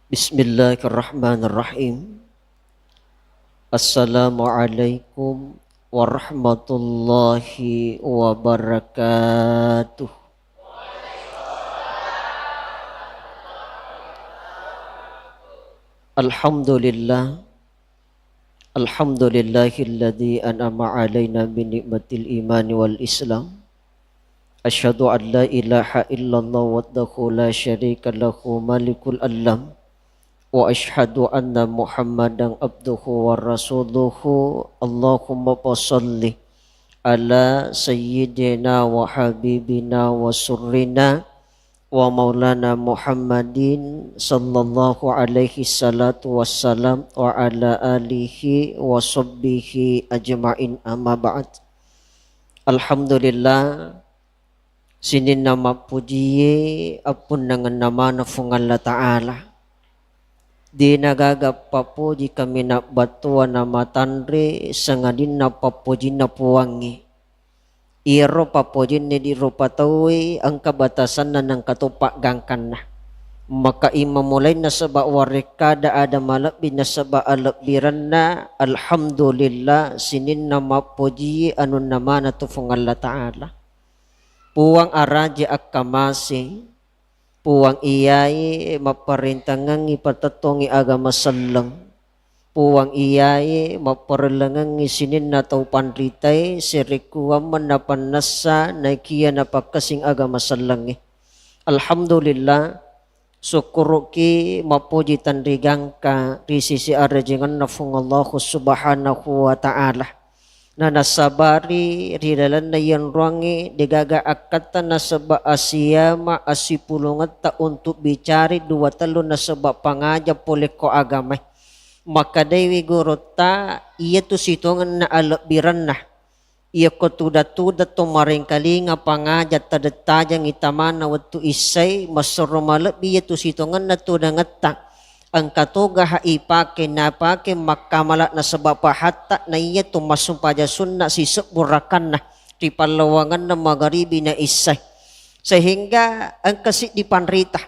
Bismillahirrahmanirrahim. Assalamualaikum warahmatullahi wabarakatuh. Alhamdulillah. Alhamdulillahilladzi an'ama alaina bi ni'matil iman wal islam. Asyhadu an la ilaha illallah wahdahu la syarika lahu malikul alam. Wa asyhadu anna Muhammadan abduhu wa rasuluhu. Allahumma shalli ala sayyidina wa habibina wa surrina wa maulana Muhammadin sallallahu alaihi salatu wassalam wa ala alihi wa sahbihi ajma'in, amma ba'd. Alhamdulillah, sinin nama pujiye apun dengan nama nafung Allah Ta'ala. Di nagagap papuji kami nak batuan nama tanre sangadin na papuji na puwangi. Iro papuji ni di rupa tawi ang kabatasan na ng katupak gangkan na. Maka imamulay na saba warekada ada malakbi na saba alakbiran na. Alhamdulillah, sinin na mapuji anu nama na tufung Allah Ta'ala. Puwang araji akamasi. Puwang iyai maparintangang ipatatongi agama sallang. Puwang iyai maparelangang isinin na tau panritay sirikuam manapan nasa na kiya napakasing agama sallang. Alhamdulillah, syukuruki mapuji tanrigang ka risisi arajangan na fung Allah subhanahu wa ta'ala. Na nasabari ridalan na yan ruangi digaga akatan na saba asiyama asipulungan ta untuk bicari dua talo na saba pangaja pole ko agamay. Maka dewi guru ta iya tu situngan na alabiran na. Iya ko tuda-tuda tumaring kalinga pangaja tadatajang itamana watu isay masurumala iya tu situngan na tudangat ta. Ang katuga haipake na pake makamala na sa bapahata na iya tumasumpaja sunna si seburakan na di palawangan na magharibi na isay. Sehingga ang kasi di panrita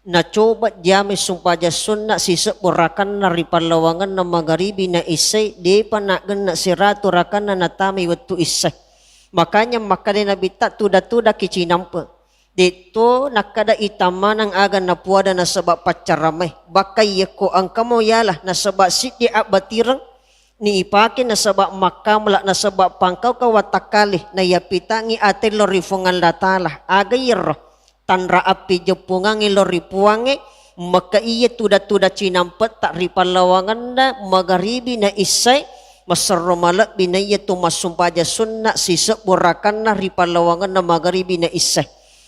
na coba jami sumpaja sunna si seburakan na di palawangan na magharibi na isay di panagan na siratu rakan na natami watu isay. Makanya makanya nabita tuda-tuda kicinampa. Dito nakada itama ng aga na puwada na sabak pacaramay. Bakay ko ang kamoyala na sabak siti abatirang ni ipake na sabak makamala na sabak pangkaw kawatakali na yapitangi ate lorifungan latala. Agayro tanra api jepungang iloripuange maka iya tuda-tuda cinampet tak ripalawangan na magharibi na isay masarromalak binaya tumasumpaja sunna sisek burakan na ripalawangan na magharibi na isay.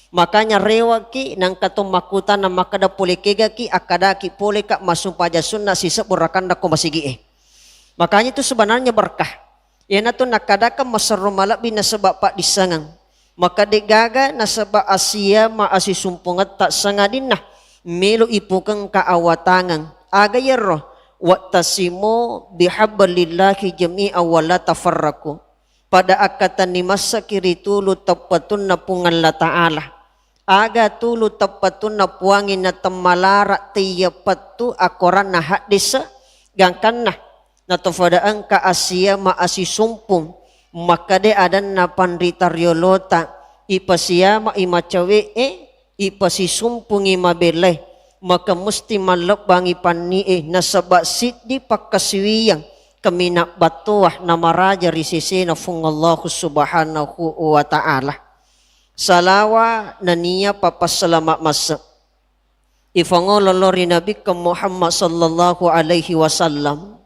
Makanya rewaki nang katumakutan na makada pulikega ki akadaki pole ka masumpaja sunna sisa burakan na kumasigi. Makanya itu sebenarnya berkah. Yan ato nakadaka masarumala binasaba pa disangang. Maka degaga nasaba Asia maasi sumpungat tak sangadin na melo ipukang kaawatangan. Agayero wattasimu bihablillahi jami'a wala tafarraku. Pada akatan ni masa kiri tulu tapatun na pungan la ta'ala. Aga tulu tapatun na puangin na tamalara tiyapatu akoran na hadisa gangkan na tofadaan ka Asia maasi sumpung maka de adan na panritaryolota ipasiyama imacawe ipasisumpung imabelay maka musti malabang ipani na sabak siddi pakaswiyang kami nak batuah nama raja risisi na fung Allah subhanahu wa ta'ala. Salawa na niya papasalamat masa. Ifangololori Nabi ke Muhammad sallallahu alaihi wasallam.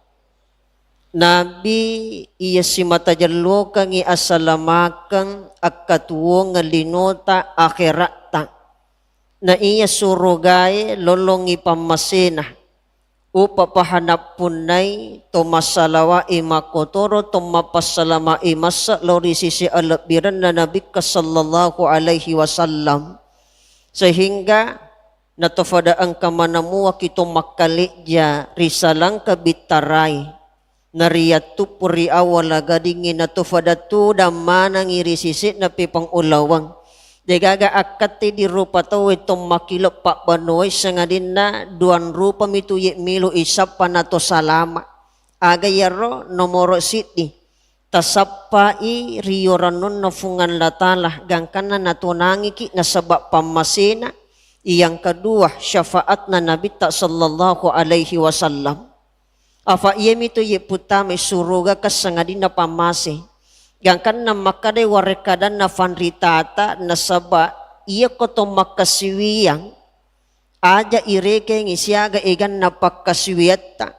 Nabi iya si matajallo kang iasalamakan akatuwo nga linota akhirat ta. Na iya surugay lolong ipamasina. Upa pahanap punay tumasalawa imakotoro tumapasalama imasa lori sisi alabiran na Nabi sallallahu alaihi wasallam sehingga natofada ang kamanamuwa kito makalikja risalang kabitaray nariyatu puri awala gadingin natofada tu damanang irisisi na pipang ulawang Degaga akati di rupa tau itong makilop pak banoy sangadin na duan rupa mitu ye milo isap panato salama. Aga yaro nomoro siti. Tasappai riyoranon na fungan latalah gangkana natunangi ki na sabak pamasina. Yang kedua syafaat na Nabi ta sallallahu alaihi wasallam. Afa iya mitu ye putame suruga kasangadin na pamase. Gangkan na makade warekadan na fanritata na saba iya koto makasiwiyang aja ireke ngisiaga igan na pakasiwiyata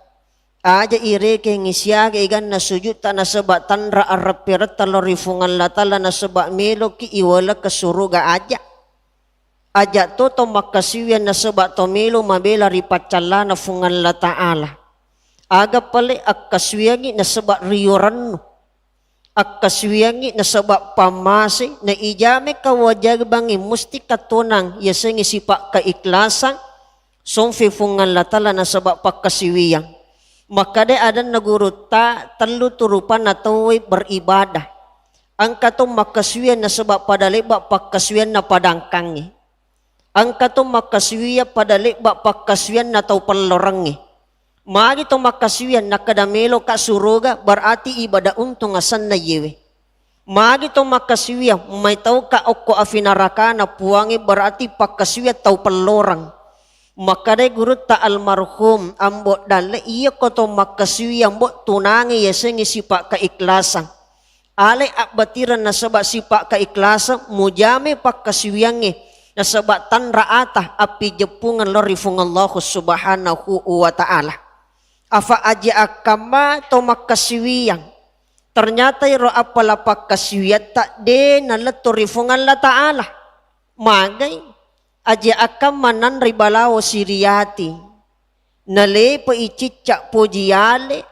aja ireke ngisiaga igan na sujuta na saba tanra arapirat talorifungan latala na saba melo ki iwala kasuruga aja to makasiwiyan na saba to melo mabela ripacala na fungan la ta'ala aga pale akaswiyangi na saba riyoran akaswiyangi na sabak pamasi na ijame kawajag bangi musti katunang yasengi sipak kaiklasan somfi fungan latala na sabak pakaswiyang makade adan naguruta telu turupan na tawai beribadah ang katong makaswiyan na sabak padaliba pakaswiyan na padangkangi ang katong makaswiyan padaliba pakaswiyan na taw palorangi Magi to makaswiyan nakadamelo ka suruga berarti ibadah untung asan na yewe. Magi to makaswiyan may tau ka okko afinaraka na puwangi berarti pakaswiyan tau pelorang. Makade guru ta almarhum ambo dale iya ko to makaswiyan bo tunangi yasengi sipak kaiklasan. Ale abatiran na sabak sipak kaiklasan mujame pakaswiyangi na sabak tanraata api jepungan lorifung Allah subhanahu wa ta'ala. Afa aja akama to makaswiyang ternyata iro apala pakaswiyat tak de nalatorifungan la ta'ala magay aja akama nan ribalawo siriyati nale pa icicak pujiyale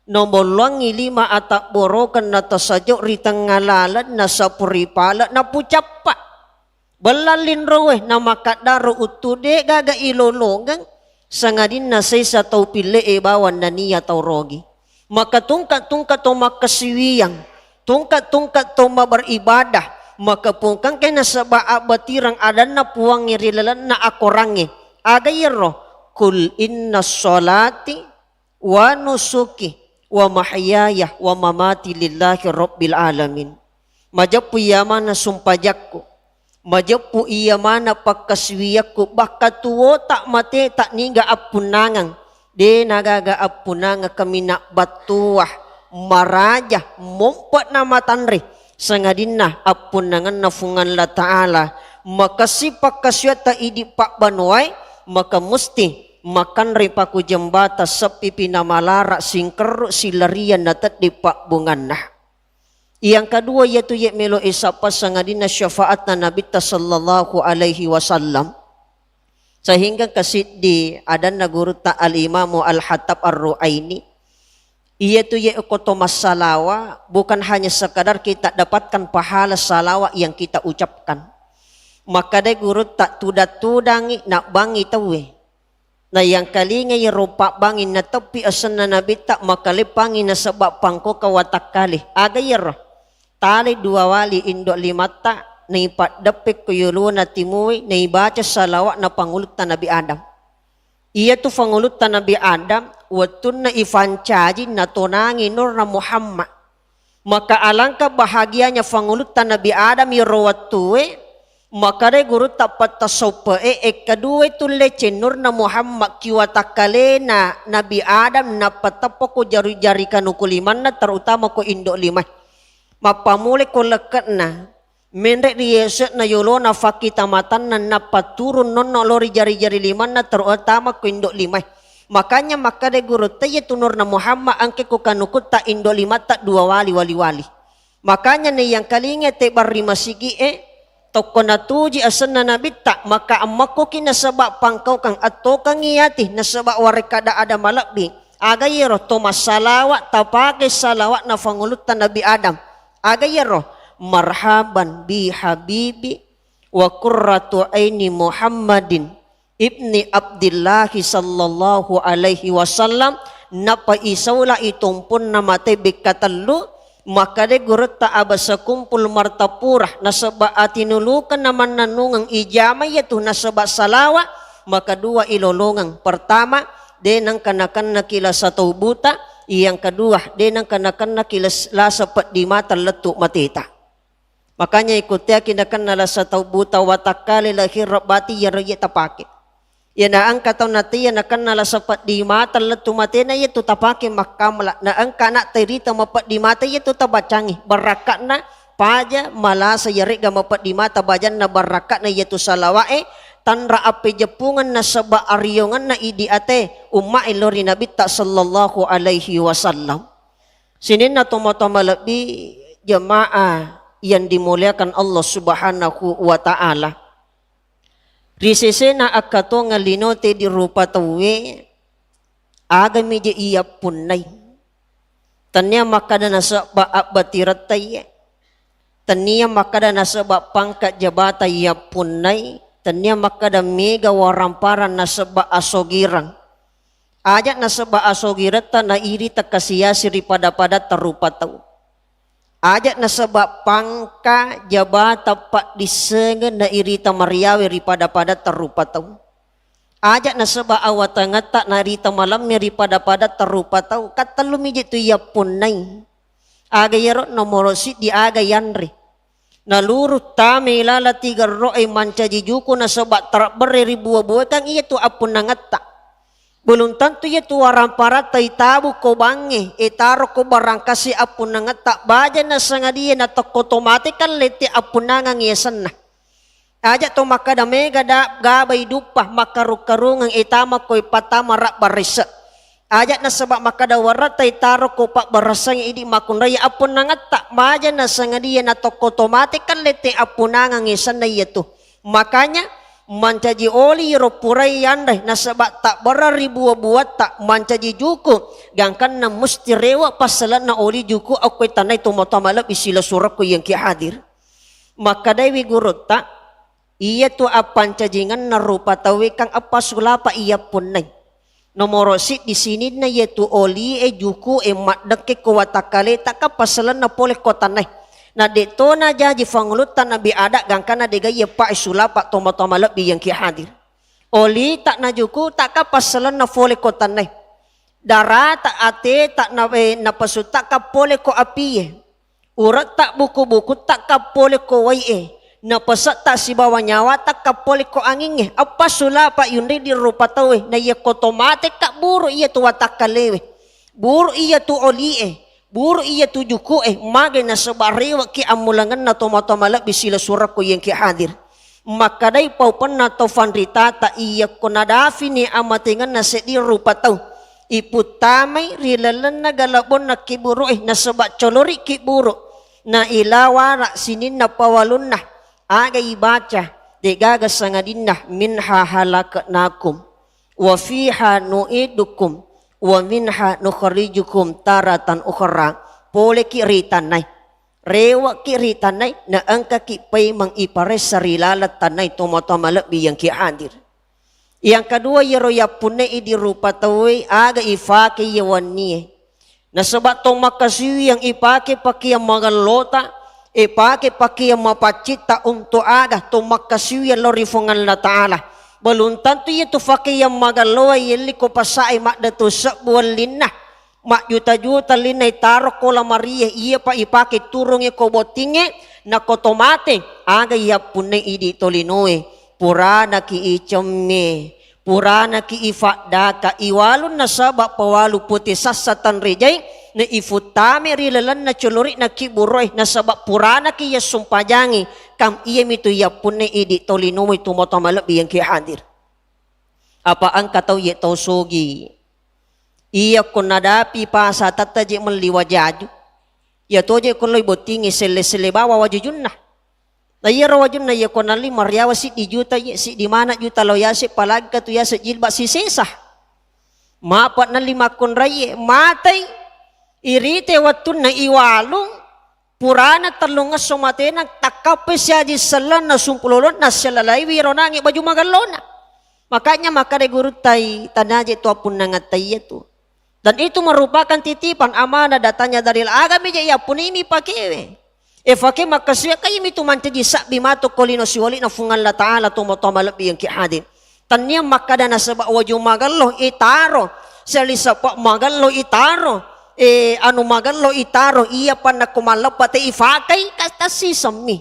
nombolong ilima atak borokan na tasadyo ritang ngalalan na sapuripala na pucapa balalin rowe na makadaro utude gaga ilolongang sangadin na say sa tau pili bawan na niya tau rogi. Maka tungkat to makaswiyang, tungkat to mabaribadah, maka pungkang kay nasa batirang adan na puwang irilalan na akorangi. Agayero, kul inna salati wa nusuki wa mahyaya wa mamati lillahi rabbil alamin. Majapu yaman na sumpajak ko. Majapu iya mana pakaswiyaku baka tuwo tak mate tak niga apunangang de nagaga apunanga kami nak batuah maraja mompat na matanri sangadina apunangan na fungan la ta'ala maka si pakaswiyata idi pak banuay maka musti makan ripaku jembata sepi pinamalara singkeru silarian natat di pak bungan nah. Yang kedua yaitu melo isapa sangadina syafaat na Nabi sallallahu alaihi wasallam sehingga kasiddi adan na guru ta al-Imam al-Hattab ar-Ruaini yaitu koto masalawa bukan hanya sekadar kita dapatkan pahala salawa yang kita ucapkan maka de guru tak tudangi nak bangi tawe na yang kalinya rupa bangi na tepi asan na Nabi tak makalipangi na sebab pangko kawatak kali agayar tali dua wali indok limata na ipat dapik kuyulu na timuwi na ibaca salawat na pangulut na Nabi Adam. Iya tu pangulut na Nabi Adam watun na ifancaji na tunangi nur na Muhammad. Maka alangkah bahagianya pangulut na Nabi Adam irawatuwe maka de guru tapat tasopa kedua itu lece nur na Muhammad kiwatakale na Nabi Adam na patapa ko jari-jari kanukuliman na terutama ko indok limah. Mapamuli ko lekat na menrek riyeset na yolo na fakitamatan na napaturun non lori jari-jari liman na terutama ko indok limah makanya maka de guru tayo tunur na Muhammad angke ko kanukut ta indok lima tak dua wali makanya na yang kalinga te barima sigi toko na tuji asan na Nabi tak maka amako kinasabak pangkau kang ato kang iyati nasabak warekada ada malakbi agayero to masalawat tapake salawat na pangulut na Nabi Adam agayero marhaban bi habibi wa qurratu aini Muhammadin ibni Abdullah sallallahu alaihi wasallam napa isawla itumpun na mate bikatallu maka de gurut ta abasa kumpul martapurah nasaba atinulukan naman nanungang ijama yaitu nasaba salawa maka dua ilolongang pertama de nang kanakan nakila satu buta yang kedua de nang kanakan nakila lasa pat di mata letu matita makanya ikutia kinakan nala satu buta watakali lahir rabati ya raya tapake ya na ang kataw nati ya nakan nala sapat di mata letu matena ya tu tapake makamla na ang kanak terita mapat di mata ya tu tabacangi barakat na paja malasa yari ga mapat di mata bajan na barakat na ya tu salawae tanra ape jepungan na saba aryongan na idi ate umma ilori nabi ta sallallahu alaihi wasallam sinin na tumatama lebih jamaah yang dimuliakan Allah subhanahu wa ta'ala risese na akato nga linote di rupa tawe aga medya iya punay tanya makada nasa ba batiratay tanya makada nasa ba pangkat jabata iya punay tanya makada mega waramparan nasa ba asogiran aja nasa ba asogirata na iri takasiyasiri pada tarupa taw aja nasaba pangka jabata pak disengen na irita mariawi ripada terupa tau. Aja nasaba awatanga tak narita malam ripada terupa tau. Katalu mijit tu ya punay. Aga yaro nomorosi di aga yanri. Naluru tame lala tiga roe manca jijuku nasaba terberi ribuah-buah kang iya tu apun nangatta. Belum tentu ya tu warampara taitabu ko bange etaro ko barangkasi apun nangata baja na sangadia na otomatik kan leti apun nangang yesan na aja to makada mega da gabay dupah makarukarungang etama ko patama rak barisa aja na sabak makada warat taitaro ko pak barasang idi makunraya apun nangata baja na sangadia na otomatik kan leti apun nangang yesan na yetu makanya mancaji oli ro purai yandai nasabak tak berribu buat tak mancaji juku gangkan na musti rewa pasalan na oli juku aku tanai tu motamalap isila surakku yang ki hadir maka dewi guru tak iya tu apan cajingan na rupa tawe kang apa sulapa iya punay nomor sit di sini na yaitu oli juku makdak ke kuwatakale tak pasalan na poleh kotanai na dito na jaji fangulutan nabi adak gangkana dega ye pa isula pak toma lebih yang ki hadir oli tak na juku tak ka pasalan na fole ko tanay dara tak ate tak na pasut tak ka pole ko apiye urat tak buku-buku tak ka pole ko waye na pasat tak si bawa nyawa tak ka pole ko angin apa sula pak yunri di rupa tawe na ye otomatik ka buru iya tu watak kalewe buru iya tu oli buru iya tujuku magay na sabariwa ki amulangan na tomatomala bisila surak ko yang ki hadir makaday paupan na to fanritata iya ko nadafi ni amatingan na sedi rupa tau iputamay rilalan na galabon na kiburo na sabak colori kiburo na ilawara sinin na pawalun na agay baca de gagas sangadin na minha halaknakum wa fiha nu'idukum wa minha nukhrijukum taratan ukhra pole kiritanay rewa kiritanay na angka ki pay mang ipares sarilalat tanay tomatamala biyang ki hadir yang kedua yero ya punay idi rupa tawe aga ifake yawan niye nasabat tong makasiyu yang ipake paki yang magalota ipake paki yang mapacita untuk aga tong makasiyu yang lorifungan la ta'ala belum tentu itu fakir yang magaloa yeli ko pasai mak datu sebuan linah mak juta-juta linai taruh kola maria iya pa ipake turungnya ko botinge na kotomate aga iya punne idi tolinoe purana ki icemme purana ki ifadaka iwalun nasaba pawalu putih sasatan rejai na ifutame rilalan na colori na kiburoy nasaba purana ki ya sumpajangi kam iya mitu ya punne idi tolinoe tumotamalab yang ki hadir apa ang kataw ye tausogi iya kun nadapi pa sa tataji meliwajaju ya toje kun loy botingi sele bawa wajujun na iya rawajun na ya kun ali maryawa si di juta ye si di mana juta loyasi palag ka tu ya sa jilba si sesah mapat na 5 kun raye matay irite watun na iwalong purana talungas sumate nagtakape siya di salan na sumpulolon na siyalalay wiro nangi baju magalona makanya maka de guru tay tanaje tu apun nangatay itu Dan itu merupakan titipan amanah datanya dari agama ya punimi pakewe. Fake makasya kayo mito manti sakbi mato kolino siwali na fungan la ta'ala tumo-toma labi yang kihadin. Tanya makada na sabak wajong magallo itaro. Salisa pa magallo itaro. Magallo itaro iya pa na kumalapate ifakay kastasisami.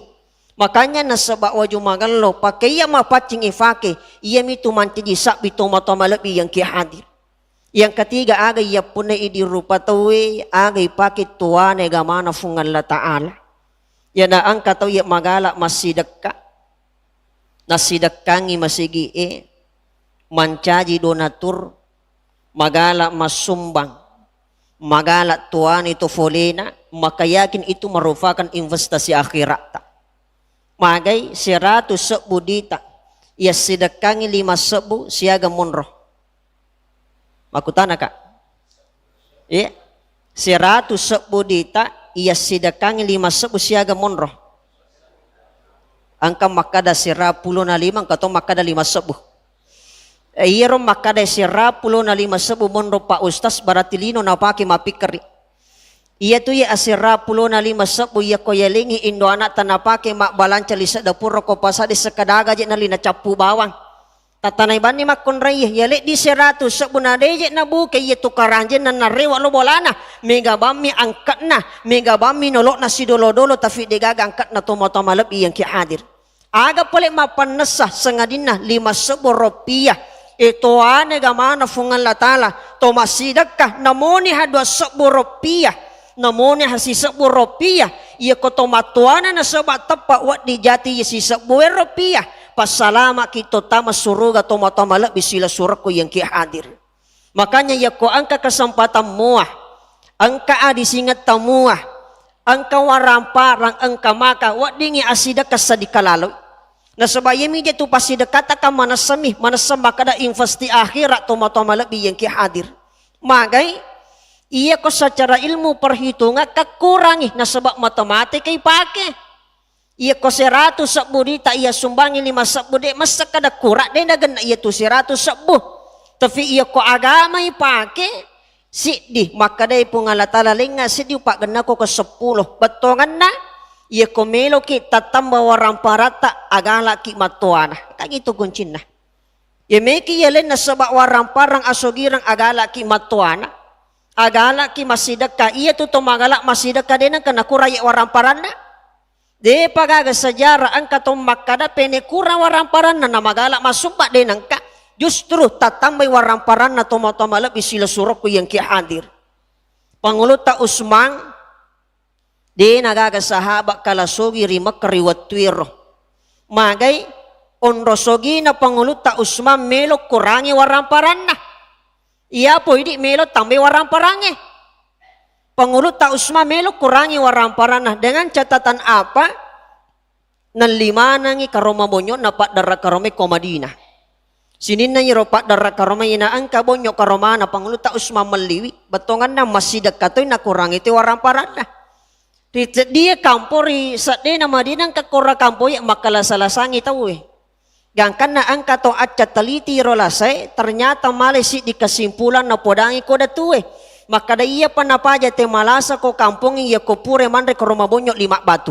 Makanya nasa bakwa jumagallo pakai mapacing ifake iya mito manti sakbi tumo-toma labi yang kihadin. Yang ketiga agay yapuna idirupa tawi agay pakit tuwa na gamana fungan la ta'ala. Yan na ang kataw ya magala masidagka. Nasidagkangi masigi mancaji donatur magala masumbang. Magala tuwa nito folena makayakin itu merupakan investasi akhirat. Magay 100 dita ya sidagkangi 5 siaga munroh. Makutana ka. 110 dita iya sidakangi 5 siaga monro. Angka makada 15 katong makada 5. Iyero makada 15 monro pa ustas baratilino na paki mapikari. Iya tu ya 15 iya ko yalingi indo anak tanapake mak balanca lisa dapuro ko pasadi sekadaga je na lina capu bawang. Tatanay ba ni makunray yali di 100 sa bunadeje na buke yeto karanje na narewa lo bolana mega bami angkat na mega bami nolok na sidolo-dolo tafi degaga angkat na tomo-toma lebih yang kihadir aga pole mapanasa sengadin na 5 rupiah ito ane gamana fungan latala tomasidag ka namoni ha 2 rupiah namoni ha si 10 rupiah iya ko tomatuana na sabat tapa wat di jati si 10 rupiah pasalama kito tama suruga toma-toma lebih sila suraku yang kihadir. Makanya ya ko angka kesempatan muah, angka adisingat tamuah, angka waramparang, angka maka, wadingi asida kasadikalaloi. Na sabayami dia tu pasti dekata ka manasami, manasama kada investi akhirat toma-toma lebih yang kihadir. Magay, iya ko secara ilmu perhitungan kakurangi na sebab matematika ipake. Iya ko 100 dita iya sumbangi 5 dek masa kada kurak deh nagan iya tu 100 tapi iya ko agama ipake siddi maka dai pungalatala lenga siddi pak gana ko ke 10 betongan na iya ko melo ki tatamba warang parata agala ki matuana kag itu kuncin na iya meki iya len na sabak warang parang asogirang agala ki matuana agala ki masidaka iya tu magala masidaka deh kana kuraya warang parana de pagaga sejarah angka to makada pene kurang waramparan na namagala masumba de nangka justru tatambay waramparan na tomo-toma lebih sila suroko yang kihadir Pangulo ta Usman de nagaga sahaba kalasogi rimak kariwatwiro magay onrosogi na Pangulo ta Usman melo kurangi waramparan na iya po hindi melo tambay waramparange Pangulo ta Usman melo kurangi waramparan dengan catatan apa? Nan 5 nangi karoma bonyo na pak darra karome komadina. Sinin na yiro pak darra karoma ina angka bonyo karoma na Pangulo ta Usman meliwi. Betongan na masidak katoy na kurangi ti waramparan na. Dia kampori sa de na madinang kakura kampoy makalasalasang itaw Gangkan na angka to at taliti rolasay ternyata malesi di kesimpulan na podangi ko datuwe. Maka da iya panapaja te malasa ko kampung iya ko pure manre ko rumabonyo 5 batu.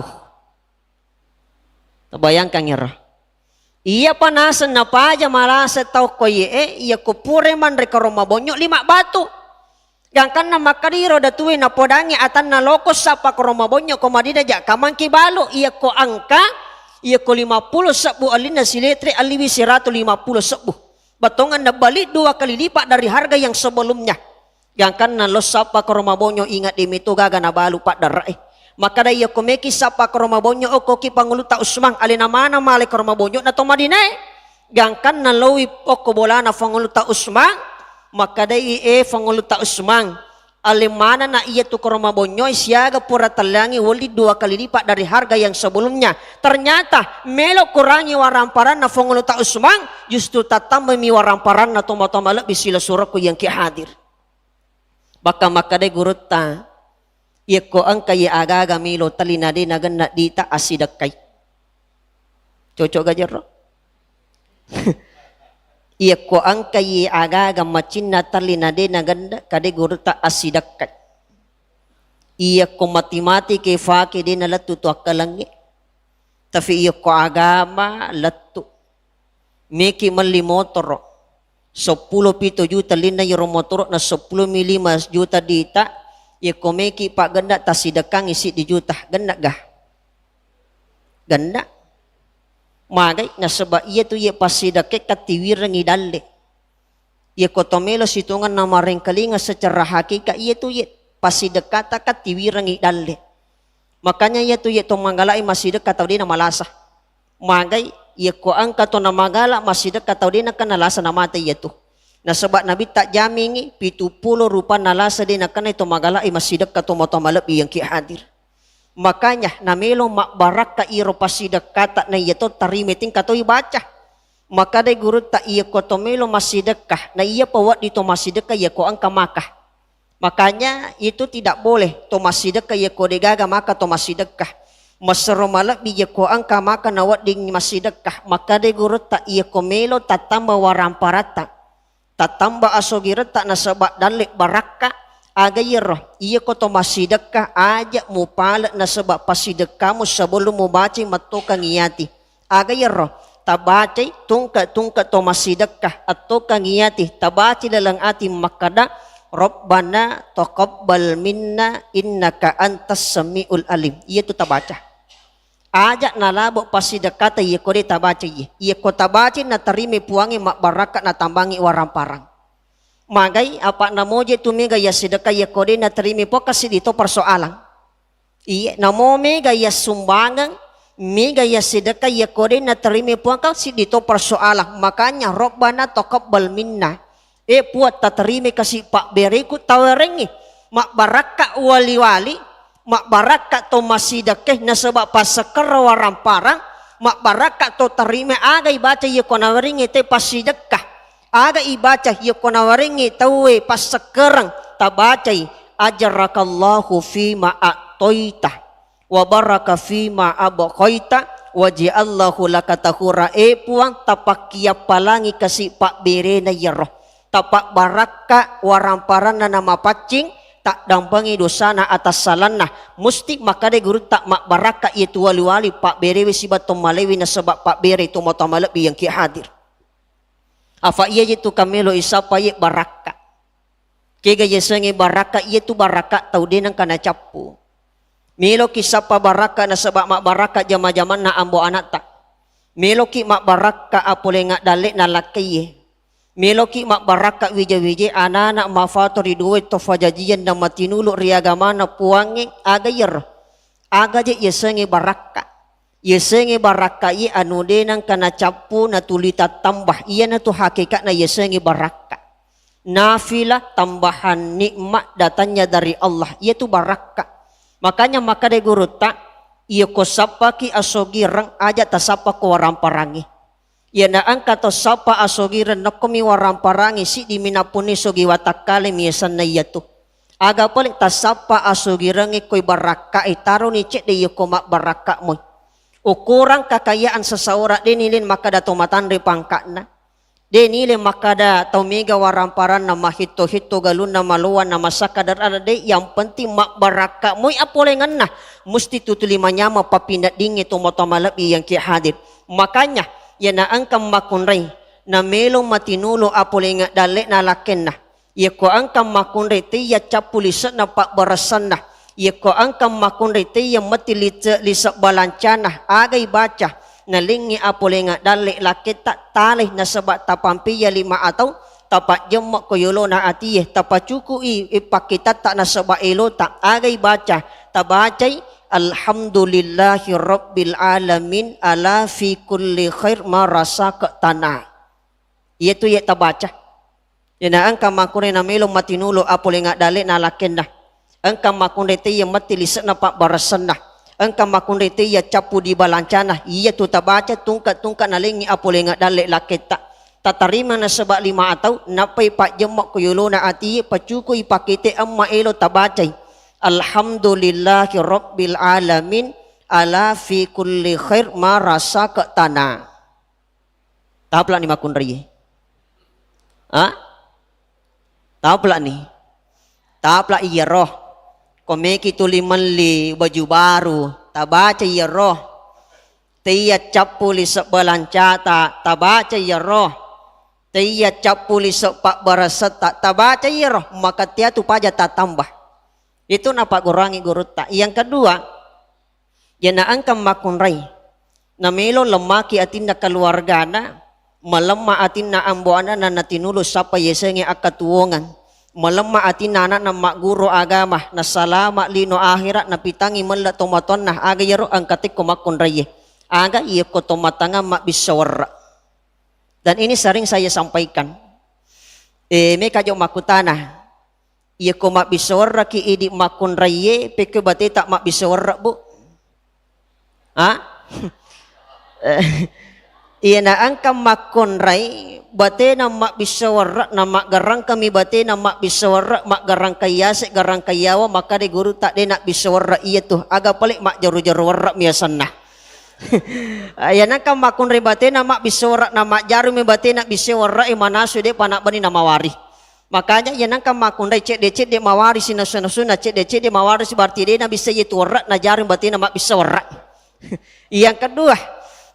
Tabayangkan ngira. Iya panasan na paja malasa tau ko iya ko pure manre ko rumabonyo 5 batu. Gangkan na makariro datuwe na podangi atan na lokos sapa ko rumabonyo ko madida ja kamang kibalo iya ko angka iya ko 50 sabu alina siletre aliwi 150 sabu. Batongan na balik 2 kali lipat dari harga yang sebelumnya. Yang kan na los sapa ko rumabonyo ingat di mito gaga na balu pak darai. Maka da iya kumeki sapa ko rumabonyo o koki Pangulo ta Usman alina mana male ko rumabonyo na tomadinay. Yang kan na lowi poko bola na Pangulo ta Usman. Maka da Pangulo ta Usman alimana na iya tu ko rumabonyo siaga pura talangi wali 2 kali lipat dari harga yang sebelumnya. Ternyata melo kurangi waramparan na Pangulo ta Usman justru tatambah mi waramparan na toma-toma lebih sila suraku yang kihadir. Baka makade gurutta yeko ang kaya agaga milo talinade nagan na dita asidak kay cocok gajar Iya ko angka ye aga macin natali nade naganda kade guru ta asidakat. Iya ko mati ke fake de nalatu tu akalangi. Tapi iya ko agama latu. Meki mali motor. 10 juta lina yoro motor na 10 5 juta dita. Iya ko meki pak ganda ta sidakang isi di juta. Ganda gah. Ganda. Magay na saba iya tu iya pasidake katiwirang idale. Iya kotomelo situngan na maring kalinga secara hakika iya tu iya pasidakata katiwirang idale. Makanya iya tu iya tomanggala masidak katau di na malasa. Magay iya ko angka to na magala masidak katau di na kanalasa na mata iya tu. Na saba nabi tak jamingi 70 rupa nalasa di na kanay tomagala masidak katau motomalap iyang kihadir. Makanya namelo makbarak ka iro pasidak kata na iya to tarimeting kato ibaca. Maka day guru ta iya ko tomelo masidekah na iya pawat dito masidekah iya ko ang kamakah. Makanya itu tidak boleh to masidekah iya ko degaga maka to masidekah. Masaromalak iya ko ang kamaka nawat ding masidekah. Maka day guru ta iya ko melo tatamba waramparata. Tatamba asogirata na sabak dalik baraka. Agayro, iya ko to masidekah aja mo pala na sabak pasidekah mo sebelum mo baca matukang iyati. Agayro, tabacay tungka to masidekah at tukang iyati. Tabacay lalang ati makada, Rabbana taqabbal minna innaka antas samiul alim. Iya to tabaca. Aja nalabo pasidekah iya ko di tabacay. Iya ko tabacay na tarimi puangi makbaraka na tambangi waramparang. Magay apa namoje tumiga ya sedekah ya kode na terimi po kasi dito persoalan. Iya namo mega ya sumbangan mega ya sedekah ya kode na terimi po kasi dito persoalan. Makanya Rabbana taqabbal minna. Puat taterimi kasi pak beriku tawarengi mak baraka wali-wali mak baraka to masidekah na sebab pasakar waramparang mak baraka to terimi agay baca ya konawaringi te pasidekah. Aga ibaca ya konawaringi tawe pas sekarang tabacai ajarakallahu fima a'toita wa baraka fima abqaita wa ja'allahu laka tahura puang tapak kia palangi kasih pak bere na yaro tapak baraka waramparan na nama pacing tak dampangi dosana atas salana musti makade guru tak mak baraka itu wali-wali pak bere wisibat tomalewi na sebab pak bere itu motamalabi yang ki hadir. Afa iya itu kamelo isapa ye baraka. Kega yesengi baraka iya tu baraka tau denang kana capu. Melo kisapa baraka na sebab mak baraka jama-jaman na ambo anak tak. Melo ki mak baraka apole ngak dalek na lakiye. Melo ki mak baraka wije-wije anak-anak mafatori duwe to fajajian na matinulu riagama na puange aga yer. Aga je yesengi baraka. Yesengi baraka i anu denang kana capu na tulita tambah iya na tu hakikat na yesengi baraka. Nafilah tambahan nikmat datanya dari Allah iya tu baraka. Makanya maka de guru tak iya ko sapa ki asogirang aja tasapa ko waramparangi. Iya na angka to sapa asogirang nakomi waramparangi si diminapuni sogi watakale miyasan na iya tu. Aga paling tasapa asogirangi koy baraka itaro ni cek de iya ko mak baraka mo. Ukuran kekayaan seseorang denilin maka da tomatandri pangkatna. Denilin maka da taumiga waramparan nama hito-hito galun nama luan nama sakadar ada de yang penting mak baraka moy apolengan na musti tutulima nyama papindat dingi tomatamalabi yang ki hadir. Makanya ya na angkam makunray na melo matinulo apolenga dalek na laken na. Ya ko angkam makunray tiya capulisan na pak barasan na. Ya ko angkam makunrite yang mati lisa balancana agay baca nalingi apolenga dalik lakit tak talih na sabat tapampiya 5 atau tapak jemak ko yolo na atiyeh tapacuku ipakita tak na sabat elo tak agay baca tabacay alhamdulillahi rabbil alamin ala fi kulli khair marasa ke tanah. Itu ya tabaca. Yana angkam makunray na melong matinulo apolenga dalik na lakin na. Engkau makundete yang mati lisak napak barasan nah. Engkau makundete ya capu di balancana. Iya tu tabaca tungkat nalingi apole ngak dalek laketa. Tatarima na sebab 5 atau napai pak jemak kuyulo na ati pacukui pakite amma elo tabacai. Alhamdulillahi rabbil alamin ala fi kulli khair marasa ke tanah. Tahaplah ni makundri. Ah, tahu pula nih. Tahu pula iya roh. Komeki tuliman li baju baru. Tak baca iya roh. Tiya capuli sebelan cata. Tak baca iya roh. Tiya capuli sepak berasat. Tak baca iya roh. Maka tiya tu paja tak tambah. Itu napa kurangi guru tak. Yang kedua, yana angkam makun rai. Namelo lemaki atinda keluarga na. Malemma atinna amboana na natinulus sapa yesengi akatuongan. Malemma atinna anak na makguro agama na salama lino akhirat na pitangi mala tomaton na aga yaro ang katik kumakon raye. Aga iya ko tomatanga makbisawara. Dan ini sering saya sampaikan. May kajo makutana. Iya ko makbisawara ki idi makon raye peke bate tak makbisawara bu. Ha? Iya na angka makon rai bate na mak bisawara na mak garang kami bate na mak bisawara mak garang kayase garang kayawa maka de guru tak de nak bisawara iya tuh aga pelik mak jaru-jaru warra miasan nah. Iya na angka makon rai bate na mak bisawara na mak jaru mi bate nak bisawara mana sude panak bani na mawari. Makanya iya na angka makon rai cek de mawari sinasuna cek de mawari berarti de na bisa itu warra na jaru bate na mak bisawara. Yang kedua,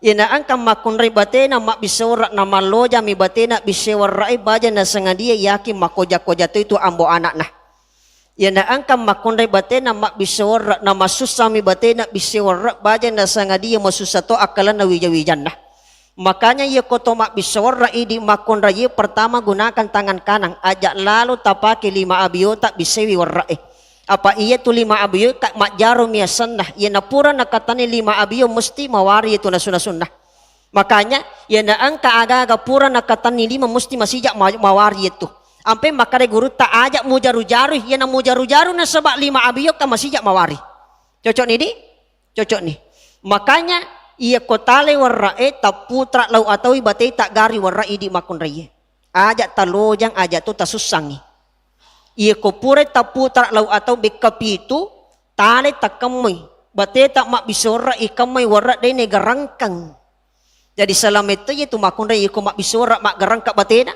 ina angka makun ribate na mak bisawara na maloja mi bate na bisawara baja na sengadia yakin makoja-koja itu ambo anak nah. Ina angka makun ribate na mak bisawara na masusa mi bate na bisawara baja na sengadia masusa to akalan na wijawijan nah. Makanya ia koto mak bisawara idi makun raya pertama gunakan tangan kanan ajak lalu tapake 5 abiyo tak bisewi warra apa iya tu 5 abiyo tak mak jaro miasan nah ia napura nakatani 5 abiyo mesti mawari itu na sunnah. Makanya ia na angka aga-aga pura nakatani 5 mesti masijak mawari itu. Ampe makare guru tak ajak mujaru-jaru ia na mujaru-jaru na sebab 5 abiyo ka masijak mawari. Cocok nih di? Cocok nih. Makanya ia kotale warra tak putra lau atau ibate tak gari warra idi makun raye. Ajak talojang ajak tu tasusangi. Ia ko pure taputra lau atau bekapitu tale takamay bate tak mak bisora ikamay warra day negarangkang. Jadi salam itu ya tumakon ray ko mak bisora mak garangka bate na.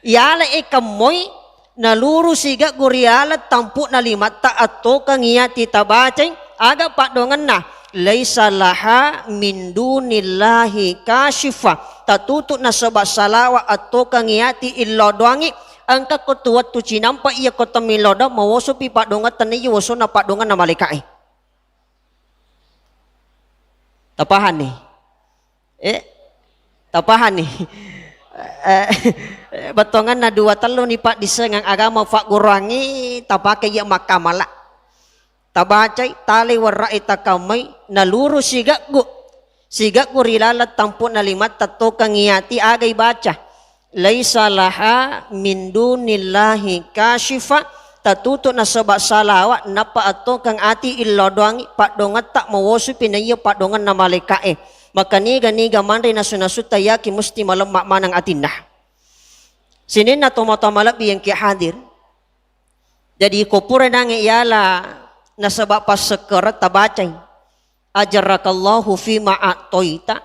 Yala ikamoy naluru siga guriala tampu na limata atto kangiyati tabacay aga padongan na laisa laha min dunillahi kashifa tatutu na sabak salawa atto kangiyati illa doangi angka ketua tu cinampa iya kota miloda mawoso pi padongan taniyo woso na padongan na malaikai. Tapahan nih. Tapahan nih. Batongan na 2 talo ni pak disengang agama fak gurangi tapake ya makamala. Tabacay tali warra itakamay naluru sigak gu rilalat tampu na 5 tato kangiyati agay baca. Laisa laha min dunillahi kashifa tatutu na sabak salawa napa ato kang ati illa doangi padongan tak mawosu pinaya padongan na malikae maka niga mandre na sunasut tayaki musti malemak manang atinah. Sinin na tomato-malap yang ki hadir. Jadi kopure nange yala na sabak pas sekerat tabacay ajarakallahu fima atoita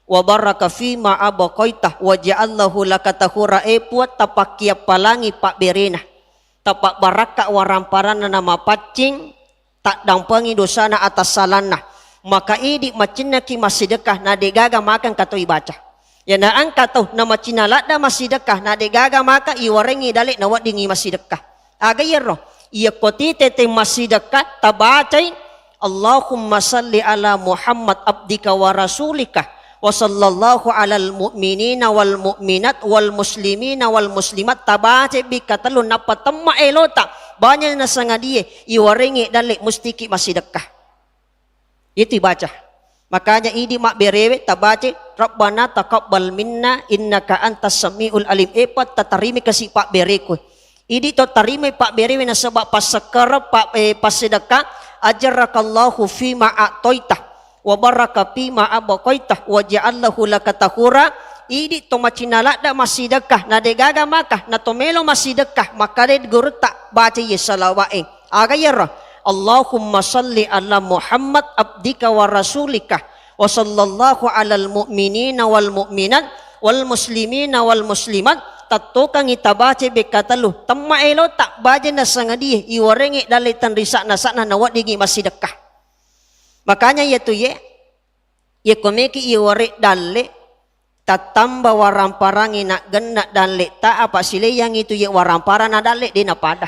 wa baraka fima abaqaitah wa ja'allahu lakatahura puat tapakia palangi pak berena tapak baraka waramparan na nama pacing tak dampangi dosana atas salana maka idi macinna ki masidekah na degaga makan katoi baca ya na angka tau na macinalada masidekah na degaga maka iwarengi dalik na wadingi masidekah aga yero iya koti tete masidekah tabacay Allahumma salli ala Muhammad abdika wa rasulika wa sallallahu alal mu'minina wal mu'minat wal muslimina wal muslimat tabace bi katalun napatamma elota banyak na sangadie iwarengi dalik mustiki masidekah itu baca. Makanya idi mak berewe tabace rabbana taqabbal minna innaka antas samiul alim epat tatarimi kasi pak bereko idi to tarime pak berewe na sebab pas sekara pak pasedekah ajarakallahu fima atoitah wa baraka fima abaqaitah wa ja'allahu lakatahura idi to macinala da masidekah na degaga maka na tomelo masidekah maka de guru tak baca ye salawae aga yara Allahumma salli ala Muhammad abdika wa rasulika wa sallallahu alal mu'minina wal mu'minat wal muslimina wal muslimat tatokang itabace be katalu tamma elo tak baje na sangadi iwarengi dalai tan risa na sana nawat digi masidekah. Makanya yaitu ye komeki iware dalle tatamba waramparangi nak genna dalle ta apa sile yang itu ye warampara na dalle di napada.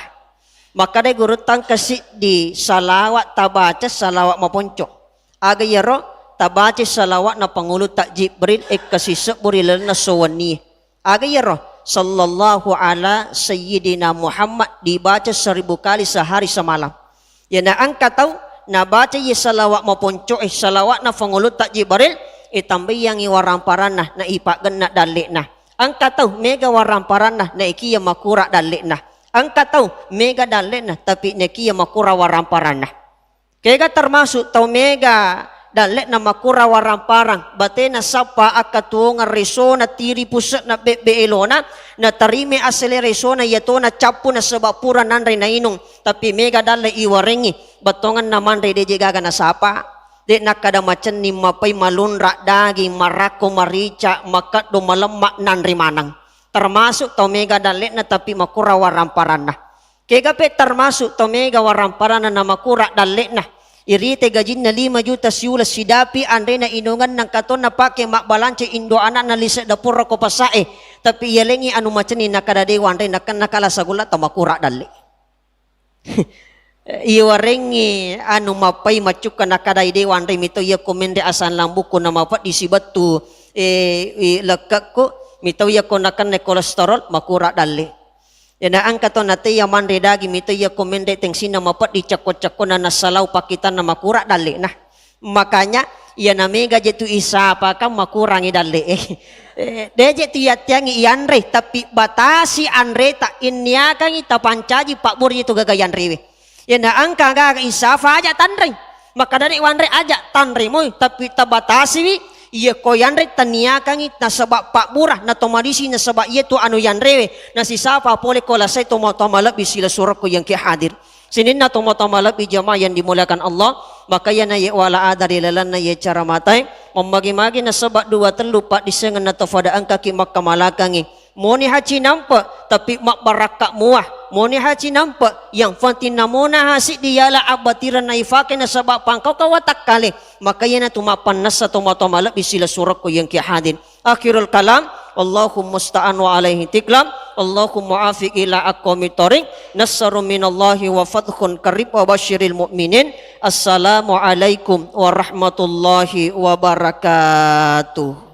Maka de guru tang kasih di salawat tabaca salawat maponco. Aga yero tabaca salawat na pangulut tak Jibril kasih seburilan na sowani. Aga yero sallallahu ala sayyidina Muhammad dibaca 1000 kali sehari semalam. Ya na angka tahu na baca ye salawat maponco salawat na pangulut tak Jibril tambah yang waramparan na ipagan na dalik na. Angka tahu mega waramparan na iki yang makura dalik na. Angka tahu mega dalik na tapi neki yang makura waramparan na. Kega termasuk tahu mega dalik na makura waramparan bate na sapa akatuong reso na tiri pusat na beelona na tarime asele reso na yato na capu na sebapura nanre na inong tapi mega dalik iwarengi batongan naman re deje gaga na sapa. Dek nak kada macam ni mapai malunrak daging marako marica makat do malemak nanri manang. Termasuk tau mega dalet na tapi makura waramparan na. Kega pe termasuk tau mega waramparan na makura dalet na. Irite gajin na 5 juta siula sidapi andre na inungan ng katon na pake makbalanche indo anak na lisa dapur ko pasae. Tapi yalengi anu macam ni nakadadewa andre nakala sagula tau makura dalet. Iwarengi anu mapai macuka nakadai dewan re mito ya komende asan lambu ko na mapat disibatu lekak ko mito ya konakan ne kolesterol makura dalle. Yana angkato nate ya mande dagi mito ya komende tengsina mapat dicakot-cakot na nasalau pakitan na makura dalle. Nah makanya ya namega jetu isa apakah makurangi dalle deje tu yatiangi ianre tapi batasi anre tak inyakangi tapancaji pak buri itu gagayan rewe. Ya na angka gaga isafa aja tanre maka dari wanre aja tanre moy tapi tabatasi wi iya ko yanre taniakangi na sebab pak burah na tomadisi na sebab iya tu anu yanrewe na si safa pole kola sai to malap bisila surako yang ki hadir sinin na to malap jamaah yang dimuliakan Allah maka ya na ye wala adari lalan na ye cara matai memagi-magi na sebab dua terlupa disengan na tofada angka ki makamalakangi moni haji nampak tapi mak barakak muah moni haji nampak yang fantin namona hasid dialah abatiran naifake na sebab pangkau kawatak kali maka yana tumapan nasa tumamalak bisila surak ko yang kihadir akhirul kalam Allahumma musta'an wa alaihi tiklam Allahumma afiq ila aqwami tariq nassaru minallahi wa fathun qarib wa basyiril mu'minin assalamu alaikum warahmatullahi wabarakatuh.